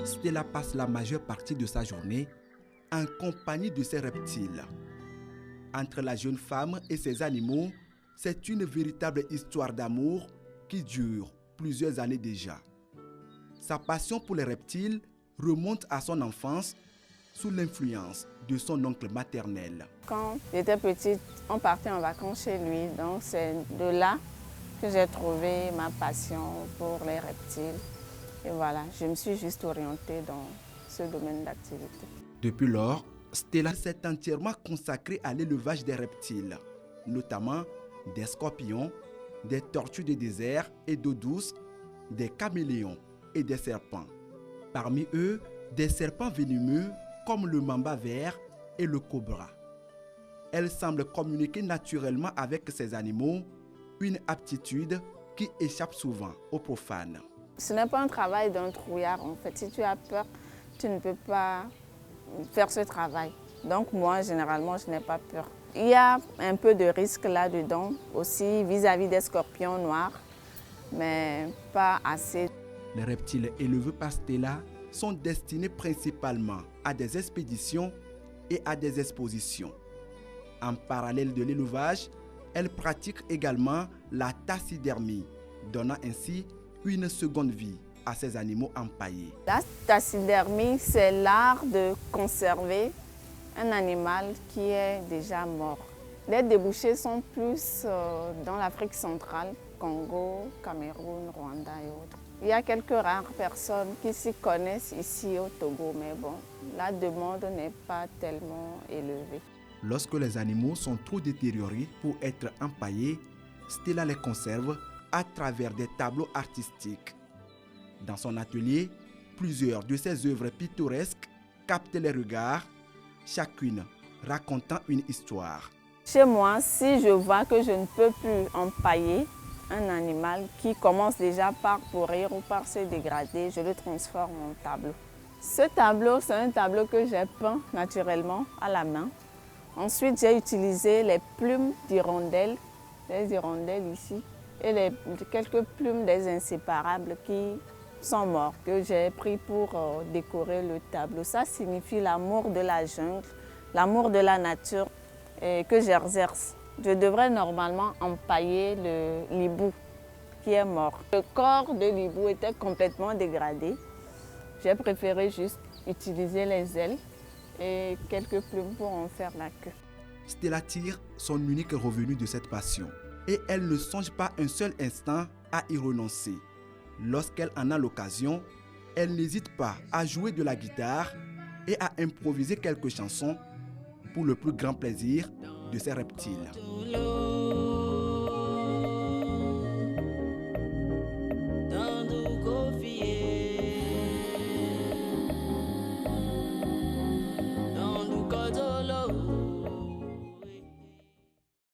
Stella passe la majeure partie de sa journée en compagnie de ses reptiles. Entre la jeune femme et ses animaux, c'est une véritable histoire d'amour qui dure plusieurs années déjà. Sa passion pour les reptiles remonte à son enfance sous l'influence de son oncle maternel. Quand j'étais petite, on partait en vacances chez lui, donc c'est de là que j'ai trouvé ma passion pour les reptiles. Et voilà, je me suis juste orientée dans ce domaine d'activité. Depuis lors, Stella s'est entièrement consacrée à l'élevage des reptiles, notamment des scorpions, des tortues de désert et d'eau douce, des caméléons et des serpents. Parmi eux, des serpents venimeux comme le mamba vert et le cobra. Elle semble communiquer naturellement avec ces animaux, une aptitude qui échappe souvent aux profanes. Ce n'est pas un travail d'un trouillard en fait. Si tu as peur, tu ne peux pas faire ce travail. Donc moi, généralement, je n'ai pas peur. Il y a un peu de risque là-dedans aussi vis-à-vis des scorpions noirs, mais pas assez. Les reptiles élevés par Stella sont destinés principalement à des expéditions et à des expositions. En parallèle de l'élevage, elle pratique également la taxidermie, donnant ainsi une seconde vie à ces animaux empaillés. La taxidermie, c'est l'art de conserver un animal qui est déjà mort. Les débouchés sont plus dans l'Afrique centrale, Congo, Cameroun, Rwanda et autres. Il y a quelques rares personnes qui s'y connaissent ici au Togo, mais bon, la demande n'est pas tellement élevée. Lorsque les animaux sont trop détériorés pour être empaillés, Stella les conserve à travers des tableaux artistiques. Dans son atelier, plusieurs de ses œuvres pittoresques captent les regards, chacune racontant une histoire. Chez moi, si je vois que je ne peux plus empailler un animal qui commence déjà par pourrir ou par se dégrader, je le transforme en tableau. Ce tableau, c'est un tableau que j'ai peint naturellement à la main. Ensuite, j'ai utilisé les plumes d'hirondelles, les hirondelles ici, et quelques plumes des inséparables qui sont morts, que j'ai pris pour décorer le tableau. Ça signifie l'amour de la jungle, l'amour de la nature que j'exerce. Je devrais normalement empailler le hibou qui est mort. Le corps de l'hibou était complètement dégradé. J'ai préféré juste utiliser les ailes et quelques plumes pour en faire la queue. Stella tire son unique revenu de cette passion et elle ne songe pas un seul instant à y renoncer. Lorsqu'elle en a l'occasion, elle n'hésite pas à jouer de la guitare et à improviser quelques chansons pour le plus grand plaisir de ses reptiles.